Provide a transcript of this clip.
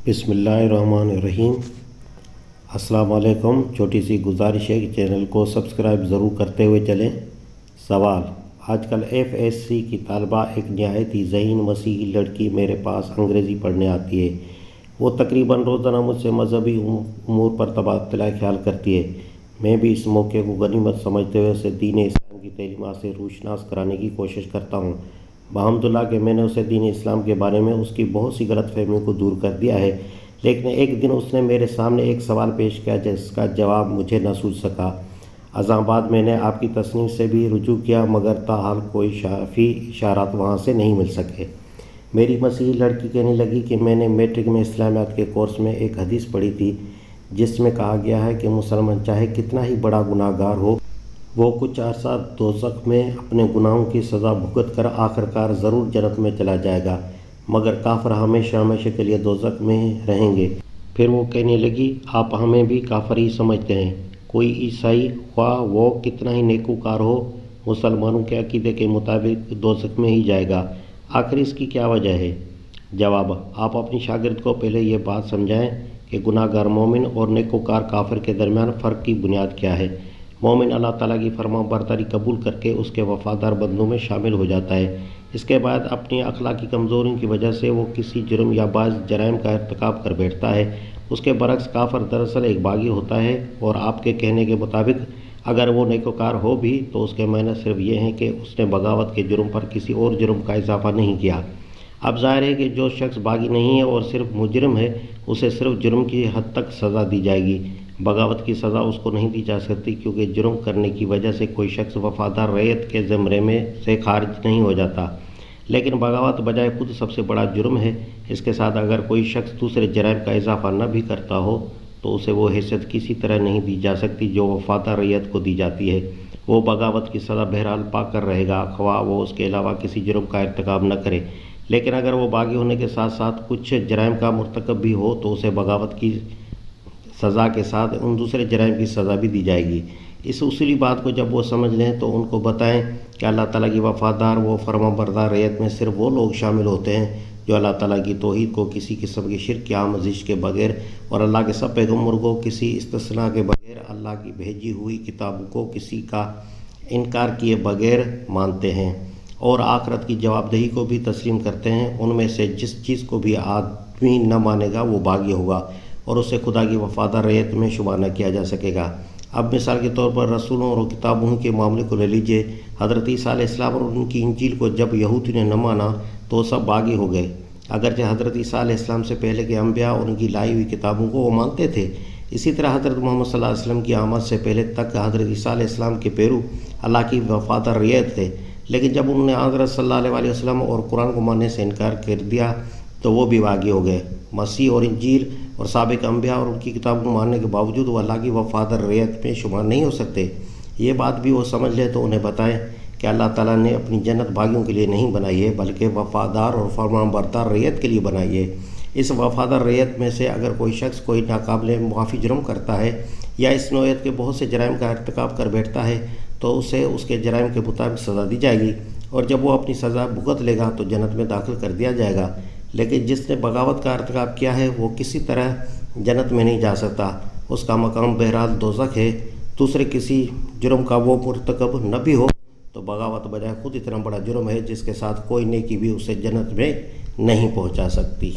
بسم اللہ الرحمن الرحیم۔ السلام علیکم۔ چھوٹی سی گزارش ہے کہ چینل کو سبسکرائب ضرور کرتے ہوئے چلیں۔ سوال: آج کل FSC کی طالبہ ایک نہایت ہی ذہین مسیحی لڑکی میرے پاس انگریزی پڑھنے آتی ہے۔ وہ تقریباً روزانہ مجھ سے مذہبی امور پر تبادلہ خیال کرتی ہے۔ میں بھی اس موقع کو غنیمت سمجھتے ہوئے اسے دین اسلام کی تعلیمات سے روشناس کرانے کی کوشش کرتا ہوں۔ بحمداللہ کہ میں نے اسے دین اسلام کے بارے میں اس کی بہت سی غلط فہمیوں کو دور کر دیا ہے، لیکن ایک دن اس نے میرے سامنے ایک سوال پیش کیا جس کا جواب مجھے نہ سوچ سکا۔ ازاں بعد میں نے آپ کی تصنیف سے بھی رجوع کیا، مگر تاحال کوئی شافی اشارات وہاں سے نہیں مل سکے۔ میری مسیحی لڑکی کہنے لگی کہ میں نے میٹرک میں اسلامیات کے کورس میں ایک حدیث پڑھی تھی جس میں کہا گیا ہے کہ مسلمان چاہے کتنا ہی بڑا گناہ گار ہو، وہ کچھ عرصہ دوزخ میں اپنے گناہوں کی سزا بھگت کر آخرکار ضرور جنت میں چلا جائے گا، مگر کافر ہمیشہ ہمیشہ کے لیے دوزخ میں رہیں گے۔ پھر وہ کہنے لگی، آپ ہمیں بھی کافر ہی سمجھتے ہیں؟ کوئی عیسائی، خواہ وہ کتنا ہی نیکوکار ہو، مسلمانوں کے عقیدے کے مطابق دوزخ میں ہی جائے گا۔ آخر اس کی کیا وجہ ہے؟ جواب: آپ اپنی شاگرد کو پہلے یہ بات سمجھائیں کہ گناہ گار مومن اور نیکوکار کافر کے درمیان فرق کی بنیاد کیا ہے۔ مومن اللہ تعالیٰ کی فرمان برداری قبول کر کے اس کے وفادار بندوں میں شامل ہو جاتا ہے۔ اس کے بعد اپنی اخلاقی کمزوریوں کی وجہ سے وہ کسی جرم یا بعض جرائم کا ارتکاب کر بیٹھتا ہے۔ اس کے برعکس کافر دراصل ایک باغی ہوتا ہے، اور آپ کے کہنے کے مطابق اگر وہ نیکوکار ہو بھی تو اس کے معنی صرف یہ ہیں کہ اس نے بغاوت کے جرم پر کسی اور جرم کا اضافہ نہیں کیا۔ اب ظاہر ہے کہ جو شخص باغی نہیں ہے اور صرف مجرم ہے، اسے صرف جرم کی حد تک سزا دی جائے گی۔ بغاوت کی سزا اس کو نہیں دی جا سکتی، کیونکہ جرم کرنے کی وجہ سے کوئی شخص وفادار رعیت کے زمرے میں سے خارج نہیں ہو جاتا، لیکن بغاوت بجائے خود سب سے بڑا جرم ہے۔ اس کے ساتھ اگر کوئی شخص دوسرے جرائم کا اضافہ نہ بھی کرتا ہو تو اسے وہ حیثیت کسی طرح نہیں دی جا سکتی جو وفادار رعیت کو دی جاتی ہے۔ وہ بغاوت کی سزا بہرحال پا کر رہے گا، خواہ وہ اس کے علاوہ کسی جرم کا ارتکاب نہ کرے، لیکن اگر وہ باغی ہونے کے ساتھ ساتھ کچھ جرائم کا مرتکب بھی ہو تو اسے بغاوت کی سزا کے ساتھ ان دوسرے جرائم کی سزا بھی دی جائے گی۔ اس اصولی بات کو جب وہ سمجھ لیں تو ان کو بتائیں کہ اللہ تعالیٰ کی وفادار و فرمانبردار رعیت میں صرف وہ لوگ شامل ہوتے ہیں جو اللہ تعالیٰ کی توحید کو کسی قسم کی شرک یا آمیزش کے بغیر اور اللہ کے سب پیغمبر کو کسی استثناء کے بغیر اللہ کی بھیجی ہوئی کتابوں کو کسی کا انکار کیے بغیر مانتے ہیں، اور آخرت کی جواب دہی کو بھی تسلیم کرتے ہیں۔ ان میں سے جس چیز کو بھی آدمی نہ مانے گا وہ باغی ہوگا اور اسے خدا کی وفادار رعیت میں شمار نہ کیا جا سکے گا۔ اب مثال کے طور پر رسولوں اور کتابوں کے معاملے کو لے لیجئے۔ حضرت عیسیٰ علیہ السلام اور ان کی انجیل کو جب یہودیوں نے نہ مانا تو سب باغی ہو گئے، اگرچہ حضرت عیسیٰ علیہ السلام سے پہلے کے انبیاء اور ان کی لائی ہوئی کتابوں کو وہ مانتے تھے۔ اسی طرح حضرت محمد صلی اللہ علیہ وسلم کی آمد سے پہلے تک حضرت عیسیٰ علیہ السلام کے پیرو اللہ کی وفادار رعیت تھے، لیکن جب انہوں نے حضرت صلی اللہ علیہ وسلم اور قرآن کو ماننے سے انکار کر دیا تو وہ بھی باغی ہو گئے۔ مسیح اور انجیل اور سابق انبیاء اور ان کی کتابوں کو ماننے کے باوجود وہ اللہ کی وفادار رعیت میں شمار نہیں ہو سکتے۔ یہ بات بھی وہ سمجھ لے تو انہیں بتائیں کہ اللہ تعالیٰ نے اپنی جنت باغیوں کے لیے نہیں بنائی ہے، بلکہ وفادار اور فرمان بردار رعیت کے لیے بنائی ہے۔ اس وفادار رعیت میں سے اگر کوئی شخص کوئی ناقابل معافی جرم کرتا ہے یا اس نوعیت کے بہت سے جرائم کا ارتکاب کر بیٹھتا ہے تو اسے اس کے جرائم کے مطابق سزا دی جائے گی، اور جب وہ اپنی سزا بھگت لے گا تو جنت میں داخل کر دیا جائے گا۔ لیکن جس نے بغاوت کا ارتکاب کیا ہے وہ کسی طرح جنت میں نہیں جا سکتا، اس کا مقام بہرحال دوزخ ہے۔ دوسرے کسی جرم کا وہ مرتکب نہ بھی ہو تو بغاوت بجائے خود اتنا بڑا جرم ہے جس کے ساتھ کوئی نیکی بھی اسے جنت میں نہیں پہنچا سکتی۔